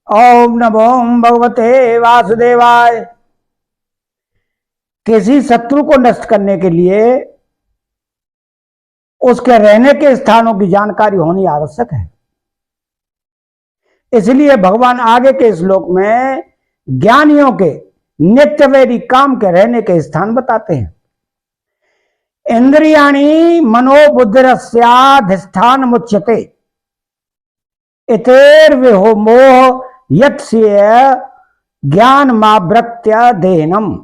ओम नमो भगवते वासुदेवाय। किसी शत्रु को नष्ट करने के लिए उसके रहने के स्थानों की जानकारी होनी आवश्यक है। इसलिए भगवान आगे के श्लोक में ज्ञानियों के नित्यवैरी काम के रहने के स्थान बताते हैं। इंद्रियाणि मनोबुद्धिरस्याधिष्ठान मुच्यते इतेर्विहो मोह यत्स्य ज्ञान मावृत्य देहनम।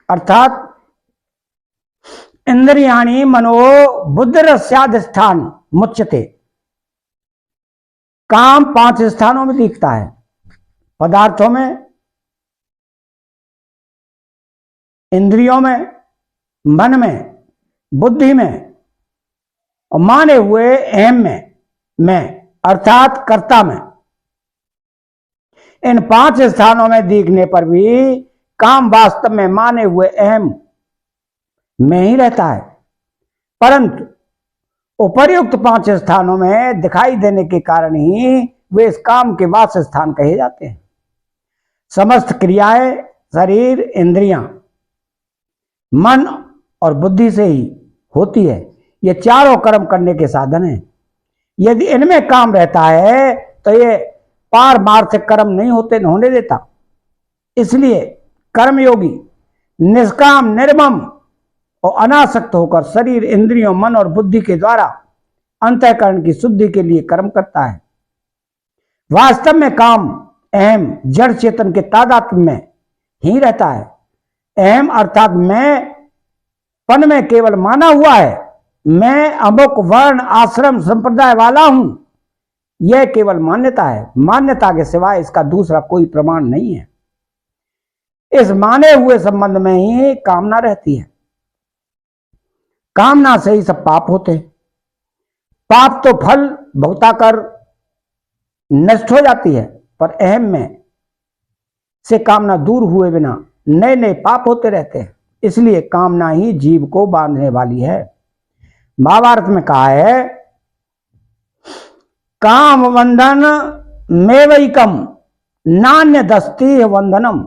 अर्थात इंद्रियाणि मनो बुद्धिरस्याधिष्ठान मुच्यते। काम 5 स्थानों में दिखता है, पदार्थों में, इंद्रियों में, मन में, बुद्धि में और माने हुए अहम में अर्थात कर्ता में। इन 5 स्थानों में दिखने पर भी काम वास्तव में माने हुए अहम में ही रहता है, परंतु उपर्युक्त 5 स्थानों में दिखाई देने के कारण ही वे इस काम के वास स्थान कहे जाते हैं। समस्त क्रियाएं शरीर, इंद्रियां, मन और बुद्धि से ही होती है। ये चारों कर्म करने के साधन हैं। यदि इनमें काम रहता है तो ये पारमार्थिक कर्म नहीं होने देता। इसलिए कर्मयोगी निष्काम, निर्मम और अनासक्त होकर शरीर, इंद्रियों, मन और बुद्धि के द्वारा अंतःकरण की शुद्धि के लिए कर्म करता है। वास्तव में काम अहम जड़ चेतन के तादात्म्य में ही रहता है। अहम अर्थात मैं पन में केवल माना हुआ है, मैं अमुक वर्ण आश्रम संप्रदाय वाला हूं, यह केवल मान्यता है। मान्यता के सिवाय इसका दूसरा कोई प्रमाण नहीं है। इस माने हुए संबंध में ही कामना रहती है। कामना से ही सब पाप होते हैं। पाप तो फल भुगता कर नष्ट हो जाती है, पर अहम में से कामना दूर हुए बिना नए नए पाप होते रहते हैं। इसलिए कामना ही जीव को बांधने वाली है। महाभारत में कहा है, काम बंधन मेवैकम नान्य दस्ती वंदनम।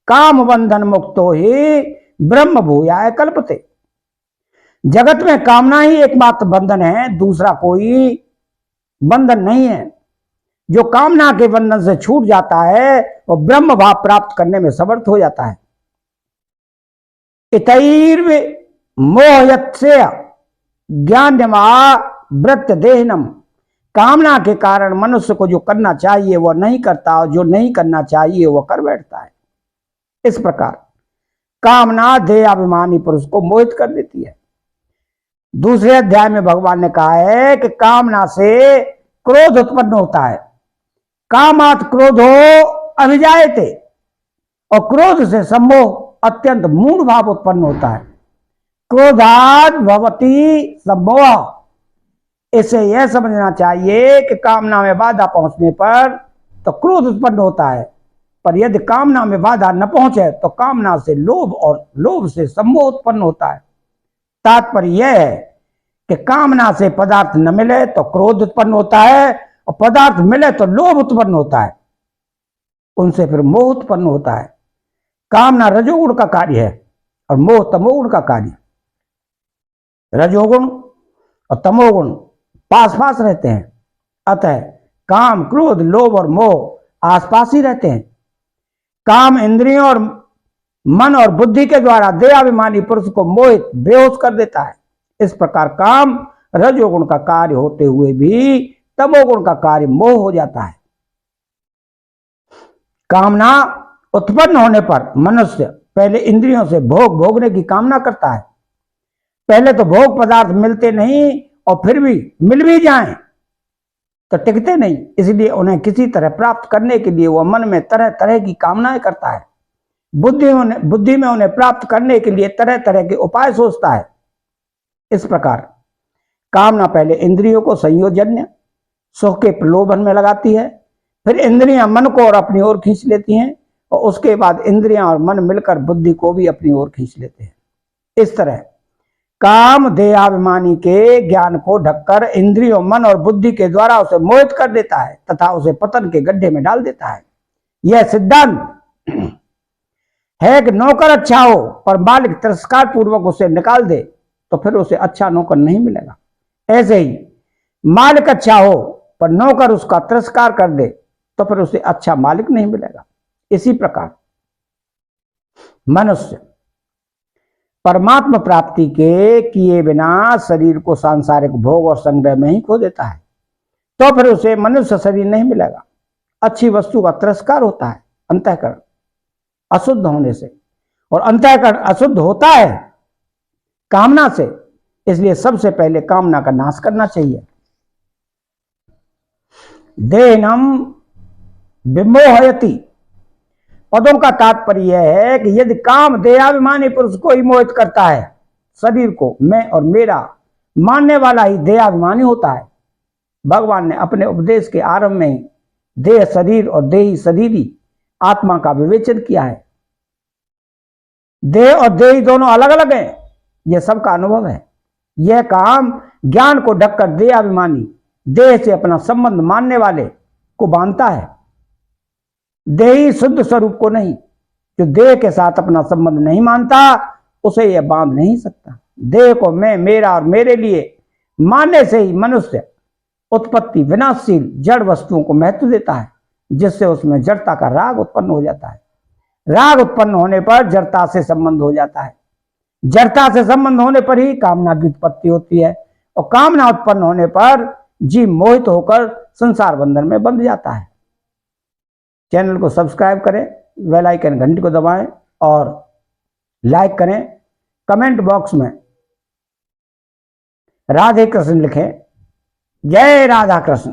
काम बंधन मुक्तो ही ब्रह्म भूयाय कल्पते। जगत में कामना ही एकमात्र बंधन है, दूसरा कोई बंधन नहीं है। जो कामना के बंधन से छूट जाता है वो ब्रह्म भाव प्राप्त करने में समर्थ हो जाता है। इतैर्व मोहयत्स्य ज्ञानमा व्रत देहनम। कामना के कारण मनुष्य को जो करना चाहिए वह नहीं करता और जो नहीं करना चाहिए वह कर बैठता है। इस प्रकार कामना देहाभिमानी पुरुष को मोहित कर देती है। दूसरे अध्याय में भगवान ने कहा है कि कामना से क्रोध उत्पन्न होता है। कामात क्रोधो अभिजायते। और क्रोध से सम्मोह अत्यंत मूढ़ भाव उत्पन्न होता है। क्रोधात् भवति सम्मोह। इसे यह समझना चाहिए कि कामना में बाधा पहुंचने पर तो क्रोध उत्पन्न होता है, पर यदि कामना में बाधा न पहुंचे तो कामना से लोभ और लोभ से सम्मोह उत्पन्न होता है। तात्पर्य यह है कि कामना से पदार्थ न मिले तो क्रोध उत्पन्न होता है और पदार्थ मिले तो लोभ उत्पन्न होता है, उनसे फिर मोह उत्पन्न होता है। कामना रजोगुण का कार्य है और मोह तमोगुण का कार्य। रजोगुण और तमोगुण पास पास रहते हैं, अतः काम, क्रोध, लोभ और मोह आसपास ही रहते हैं। काम इंद्रियों और मन और बुद्धि के द्वारा देहाभिमानी पुरुष को मोहित बेहोश कर देता है। इस प्रकार काम रजोगुण का कार्य होते हुए भी तमोगुण का कार्य मोह हो जाता है। कामना उत्पन्न होने पर मनुष्य पहले इंद्रियों से भोग भोगने की कामना करता है। पहले तो भोग पदार्थ मिलते नहीं और फिर भी मिल भी जाएं तो टिकते नहीं, इसलिए उन्हें किसी तरह प्राप्त करने के लिए वह मन में तरह तरह की कामनाएं करता है। बुद्धि में उन्हें प्राप्त करने के लिए तरह तरह के उपाय सोचता है। इस प्रकार कामना पहले इंद्रियों को संयोजन्य सुख के प्रलोभन में लगाती है, फिर इंद्रियां मन को और अपनी ओर खींच लेती हैं और उसके बाद इंद्रियां और मन मिलकर बुद्धि को भी अपनी ओर खींच लेते हैं। इस तरह काम देहाभिमानी के ज्ञान को ढककर इंद्रियों, मन और बुद्धि के द्वारा उसे मोहित कर देता है तथा उसे पतन के गड्ढे में डाल देता है। यह सिद्धांत है कि नौकर अच्छा हो पर मालिक तिरस्कार पूर्वक उसे निकाल दे तो फिर उसे अच्छा नौकर नहीं मिलेगा। ऐसे ही मालिक अच्छा हो पर नौकर उसका तिरस्कार कर दे तो फिर उसे अच्छा मालिक नहीं मिलेगा। इसी प्रकार मनुष्य परमात्मा प्राप्ति के किए बिना शरीर को सांसारिक भोग और संग्रह में ही खो देता है तो फिर उसे मनुष्य शरीर नहीं मिलेगा। अच्छी वस्तु का तिरस्कार होता है अंतःकरण अशुद्ध होने से, और अंतःकरण अशुद्ध होता है कामना से, इसलिए सबसे पहले कामना का नाश करना चाहिए। देहनम विमोहयति पदों का तात्पर्य यह है कि यदि काम देहाभिमानी पुरुष को ही मोहित करता है, शरीर को मैं और मेरा मानने वाला ही देहाभिमानी होता है। भगवान ने अपने उपदेश के आरंभ में ही देह शरीर और देही शरीरी आत्मा का विवेचन किया है। देह और देही दोनों अलग अलग हैं, यह सबका अनुभव है। यह काम ज्ञान को ढककर देहाभिमानी देह से अपना संबंध मानने वाले को बांधता है, देही शुद्ध स्वरूप को नहीं। जो देह के साथ अपना संबंध नहीं मानता उसे यह बांध नहीं सकता। देह को मैं, मेरा और मेरे लिए मानने से ही मनुष्य उत्पत्ति विनाशशील जड़ वस्तुओं को महत्व देता है, जिससे उसमें जड़ता का राग उत्पन्न हो जाता है। राग उत्पन्न होने पर जड़ता से संबंध हो जाता है। जड़ता से संबंध होने पर ही कामना की उत्पत्ति होती है, और कामना उत्पन्न होने पर जीव मोहित होकर संसार बंधन में बंध जाता है। चैनल को सब्सक्राइब करें, बेल आइकन घंटी को दबाएं और लाइक करें। कमेंट बॉक्स में राधे कृष्ण लिखें। जय राधा कृष्ण।